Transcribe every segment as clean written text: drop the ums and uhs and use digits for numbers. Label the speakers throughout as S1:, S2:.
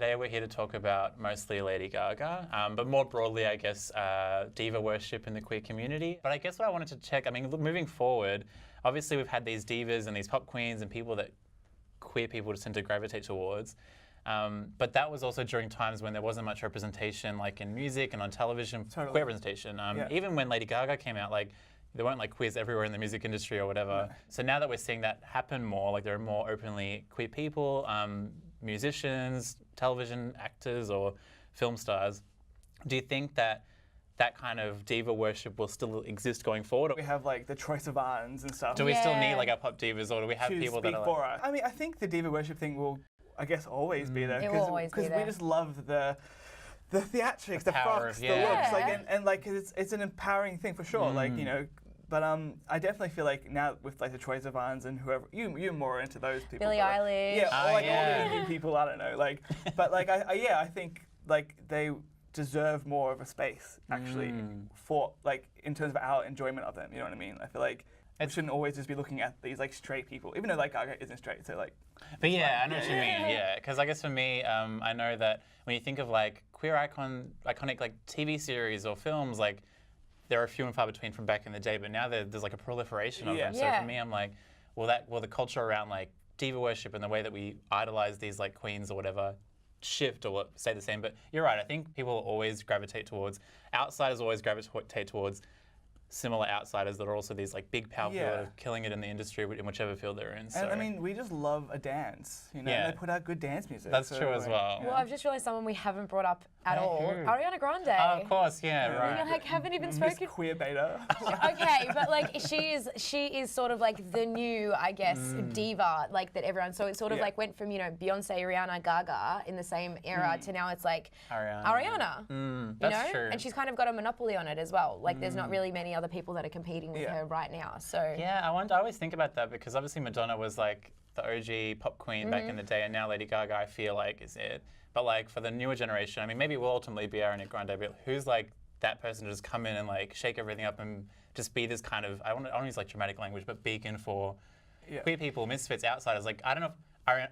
S1: today we're here to talk about mostly Lady Gaga, but more broadly, I guess, diva worship in the queer community. But I guess what I wanted to check, I mean, moving forward, obviously we've had these divas and these pop queens and people that queer people tend to gravitate towards. But that was also during times when there wasn't much representation, like in music and on television,
S2: Totally.
S1: queer representation. Even when Lady Gaga came out, like, there weren't like queers everywhere in the music industry or whatever.
S2: No.
S1: So now that we're seeing that happen more, like there are more openly queer people, musicians, television actors or film stars, do you think that that kind of diva worship will still exist going forward?
S2: We have like the choice of arms and stuff.
S1: Do we still need like our pop divas, or do we have
S2: to
S1: people
S2: speak
S1: that are
S2: for us? I mean, I think the diva worship thing will, I guess, always be there.
S3: It will always be
S2: Because
S3: there.
S2: we just love the theatrics, the
S1: power
S2: frocks,
S1: of-
S2: the
S1: yeah.
S2: looks, like, and like it's an empowering thing for sure. Like, you know, but I definitely feel like now with like the Troye Zivans and whoever, you're more into those people.
S3: Billie
S2: but,
S3: Eilish.
S2: Yeah, or like
S1: yeah.
S2: all the new people. I don't know. Like, but like I think like they deserve more of a space actually for like in terms of our enjoyment of them. You know what I mean? I feel like we shouldn't always just be looking at these like straight people, even though like Gaga isn't straight. So like.
S1: But yeah, I know what you mean. Yeah, because I guess for me, I know that when you think of like queer iconic like TV series or films, like there are few and far between from back in the day. But now there's like a proliferation of them. So
S3: Yeah.
S1: for me, I'm like, will the culture around like diva worship and the way that we idolize these like queens or whatever shift or stay the same? But you're right. I think people always gravitate towards outsiders. Always gravitate towards similar outsiders that are also these like big power people that are killing it in the industry in whichever field they're in. So.
S2: And I mean, we just love a dance, you know,
S1: Yeah.
S2: and they put out good dance music.
S1: That's
S2: so,
S1: true as
S2: like,
S1: well.
S3: Well, I've just realised someone we haven't brought up at all.
S1: Who?
S3: Ariana Grande.
S1: Oh, of course, yeah,
S2: Yeah.
S1: right.
S3: We like haven't even
S2: Miss
S3: spoken.
S2: Queer Beta.
S3: Okay, but like she is sort of like the new, I guess, diva, like that everyone. So it sort of
S2: Yeah.
S3: like went from, you know, Beyonce, Rihanna, Gaga in the same era to now it's like
S1: Ariana.
S3: you
S1: That's
S3: know,
S1: true.
S3: and she's kind of got a monopoly on it as well. Like there's not really many other people that are competing with
S2: Yeah.
S3: her right now. So
S1: Yeah, I always think about that because obviously Madonna was like the OG pop queen back in the day, and now Lady Gaga I feel like is it. But like for the newer generation, I mean, maybe it will ultimately be Ariana Grande, but who's like that person to just come in and like shake everything up and just be this kind of, I don't use like dramatic language, but beacon for queer people, misfits, outsiders. Like I don't know if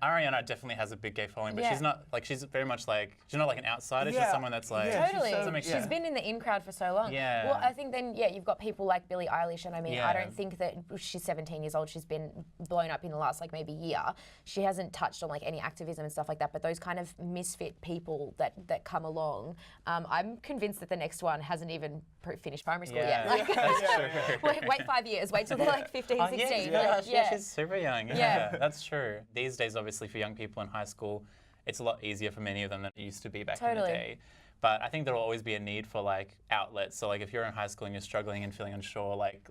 S1: Ariana definitely has a big gay following, but she's not like, she's very much like, she's not like an outsider, she's
S2: Yeah.
S1: someone that's like,
S2: Yeah.
S3: totally.
S2: so-
S1: makes
S3: She's
S1: sense.
S3: been in the in crowd for so long.
S1: Yeah.
S3: Well, I think then, yeah, you've got people like Billie Eilish, and I mean, I
S1: Yeah.
S3: don't think that she's 17 years old. She's been blown up in the last like maybe year. She hasn't touched on like any activism and stuff like that. But those kind of misfit people that come along, I'm convinced that the next one hasn't even finished primary school yet. Like,
S1: That's true.
S3: wait 5 years. Wait till they're like 15,
S1: Oh,
S3: 16.
S1: yeah,
S3: Like,
S1: she's super young. Yeah, that's true. These days, obviously, for young people in high school, it's a lot easier for many of them than it used to be back in the
S3: Totally.
S1: day. But I think there will always be a need for like outlets. So like if you're in high school and you're struggling and feeling unsure, like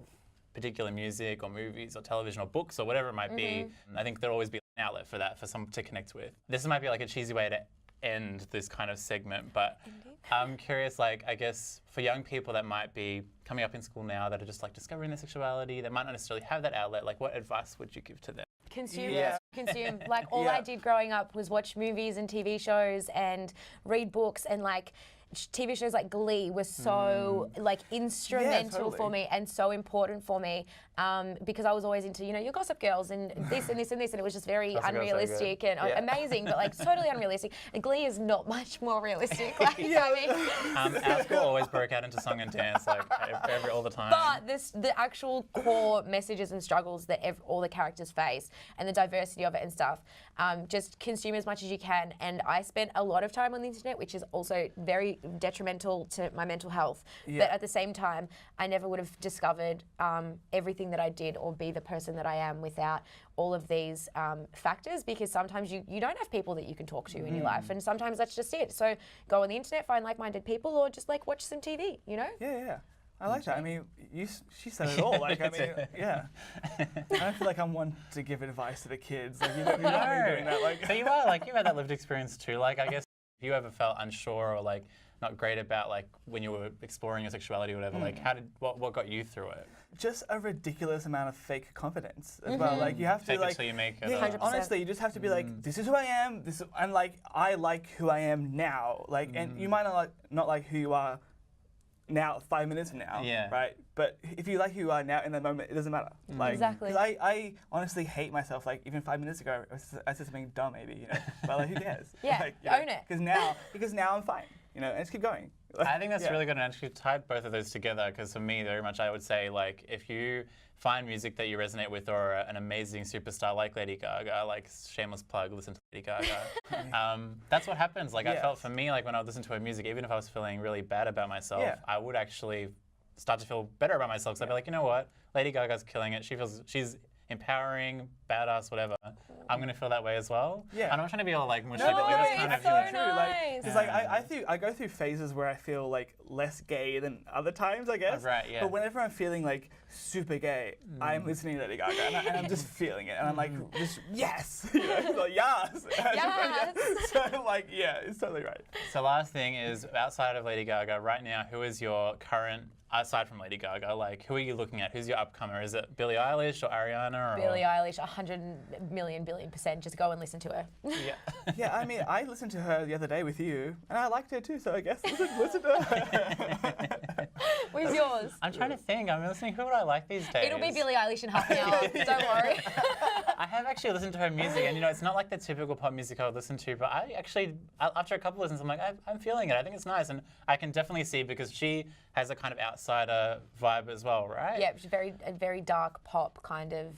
S1: particular music or movies or television or books or whatever it might be, I think there'll always be an outlet for that, for someone to connect with. This might be like a cheesy way to end this kind of segment, but I'm curious, like, I guess for young people that might be coming up in school now that are just like discovering their sexuality, that might not necessarily have that outlet, like what advice would you give to them?
S3: Consume,
S2: Yeah.
S3: consume. Like all I did growing up was watch movies and TV shows and read books, and like TV shows like Glee was so like instrumental for
S2: totally.
S3: me and so important for me, because I was always into, you know, your Gossip Girls and this and this and this, and it was just very
S1: Gossip Girl's so
S3: unrealistic
S1: good.
S3: and amazing, but like totally unrealistic. And Glee is not much more realistic. Like, I mean,
S1: Our school always broke out into song and dance like all the time.
S3: but the actual core messages and struggles that all the characters face and the diversity of it and stuff, just consume as much as you can. And I spent a lot of time on the internet, which is also very detrimental to my mental health.
S2: Yeah.
S3: But at the same time, I never would have discovered everything that I did or be the person that I am without all of these factors, because sometimes you don't have people that you can talk to in your life, and sometimes that's just it. So go on the internet, find like-minded people, or just like watch some TV, you know?
S2: Yeah. I like that. I mean, she said it all. Like, I mean, yeah. I don't feel like I'm one to give advice to the kids. Like, you're not really doing that. Like,
S1: So you are like, you've had that lived experience too. Like, I guess if you ever felt unsure or like not great about like when you were exploring your sexuality or whatever, like what got you through it?
S2: just a ridiculous amount of fake confidence as well. Like you have to
S1: Fake it
S2: like,
S1: till you make it.
S2: yeah,
S3: 100%.
S2: honestly, you just have to be like, this is who I am. And like I like who I am now. Like, and you might not like who you are now 5 minutes from now,
S1: Yeah.
S2: right? But if you like who you are now in the moment, it doesn't matter. Like,
S3: Exactly.
S2: 'cause I honestly hate myself. Like even 5 minutes ago, I said something dumb, maybe, you know. But like, who cares?
S3: Yeah,
S2: like,
S3: own it.
S2: Because now I'm fine, you know, and just keep going. Like,
S1: I think that's
S2: yeah.
S1: really good, and actually tied both of those together, because for me, very much I would say, like, if you find music that you resonate with, or an amazing superstar like Lady Gaga, like, shameless plug, listen to Lady Gaga. That's what happens. Like, I felt for me, like, when I would listen to her music, even if I was feeling really bad about myself, I would actually start to feel better about myself, because I'd be like, you know what, Lady Gaga's killing it. She's empowering, badass, whatever. I'm gonna feel that way as well.
S2: Yeah.
S1: I'm not trying to be all like mushy,
S3: No,
S1: but we just
S3: it's
S1: kind of,
S3: so
S1: you know,
S3: nice.
S2: Because like I go through phases where I feel like less gay than other times, I guess.
S1: Right, yeah.
S2: But whenever I'm feeling like super gay, I'm listening to Lady Gaga and I'm just feeling it, and I'm like, just yes, you know, like yes.
S3: Yes.
S2: So like, yeah, it's totally right.
S1: So last thing is, outside of Lady Gaga, right now, who is your current, aside from Lady Gaga, like, who are you looking at? Who's your upcomer? Is it Billie Eilish or Ariana? Or?
S3: Billie Eilish, 100 million billion %. Just go and listen to her.
S1: Yeah.
S2: Yeah, I mean, I listened to her the other day with you, and I liked her too. So I guess listen to her.
S3: Who's yours?
S1: I'm trying to think. I'm listening. Who would I like these days?
S3: It'll be Billie Eilish in half an hour. Don't worry.
S1: I have actually listened to her music, and you know, it's not like the typical pop music I would listen to, but I actually, after a couple of listens, I'm like, I'm feeling it. I think it's nice, and I can definitely see, because she has a kind of outsider vibe as well, right?
S3: Yeah, she's a very dark pop kind of.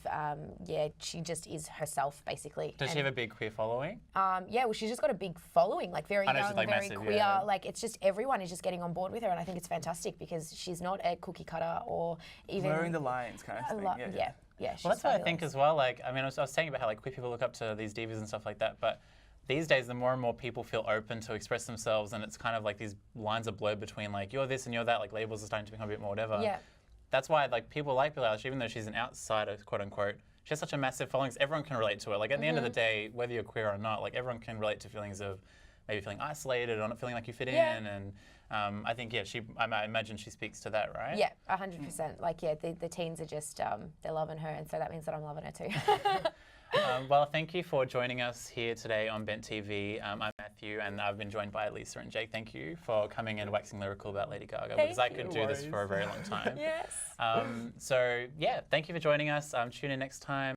S3: Yeah, she just is herself basically.
S1: Does she have a big queer following?
S3: Yeah, well, she's just got a big following, like very
S1: I know
S3: young,
S1: she's, like,
S3: very
S1: massive,
S3: queer.
S1: yeah.
S3: Like it's just everyone is just getting on board with her, and I think it's fantastic because she's not a cookie cutter or even
S2: Blurring the lines, kind of thing.
S3: Yeah, she's
S1: Well, that's what I
S3: fabulous.
S1: think as well. Like, I mean, I was saying about how like queer people look up to these divas and stuff like that, but these days, the more and more people feel open to express themselves, and it's kind of like these lines are blurred between like you're this and you're that. Like labels are starting to become a bit more whatever.
S3: Yeah.
S1: That's why like people like Billie Eilish, even though she's an outsider, quote unquote. She has such a massive following. Everyone can relate to it. Like at the end of the day, whether you're queer or not, like everyone can relate to feelings of maybe feeling isolated or not feeling like you fit
S3: Yeah.
S1: in. And I think I imagine she speaks to that, right?
S3: Yeah, 100%. Like yeah, the teens are just they're loving her, and so that means that I'm loving her too.
S1: Well, thank you for joining us here today on Bent TV. I'm Matthew, and I've been joined by Lisa and Jake. Thank you for coming and waxing lyrical about Lady Gaga, because I could do this for a very long time.
S3: Yes.
S1: So, yeah, thank you for joining us. Tune in next time.